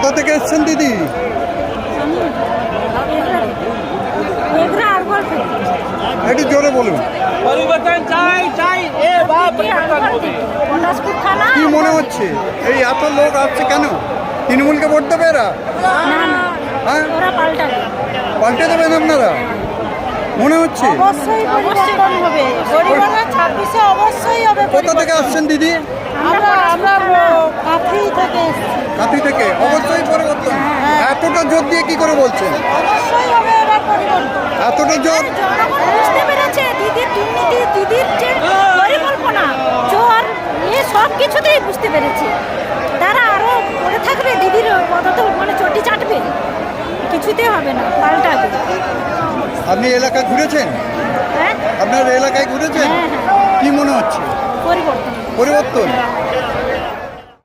কোথা থেকে এসছেন দিদি? একটু জোরে বলুন। পরিবর্তন চাই চাই কি মনে হচ্ছে এই এত লোক আসছে কেন? তৃণমূলকে ভোট দেবে এরা? হ্যাঁ, পাল্টে দেবেন আপনারা মনে হচ্ছে? অবশ্যই পরিবর্তন হবে। পরিবর্তন 26-এ অবশ্যই হবে। কোথা থেকে আসছেন দিদি? আমরা কাঁথি থেকে এসেছি। কাঁথি থেকে? অবশ্যই পরিবর্তন। এতটা জোর দিয়ে কি করে বলছেন? অবশ্যই হবে এবার পরিবর্তন। এতটা জোর? জনগণ বুঝতে পেরেছে দিদির দুর্নীতি, দিদির যে পরিকল্পনা, জোর এ সব কিছুতেই বুঝতে পেরেছে। তারা আরো পড়ে থাকবে, দিদির পদার্থ মানে চটি চাটবে, কিছুতে হবে না, পাল্টাবে। আপনি এলাকায় ঘুরেছেন? হ্যাঁ আপনার এলাকায় ঘুরেছেন? হ্যাঁ, হ্যাঁ। কি মনে হচ্ছে? পরিবর্তন। পরিবর্তন?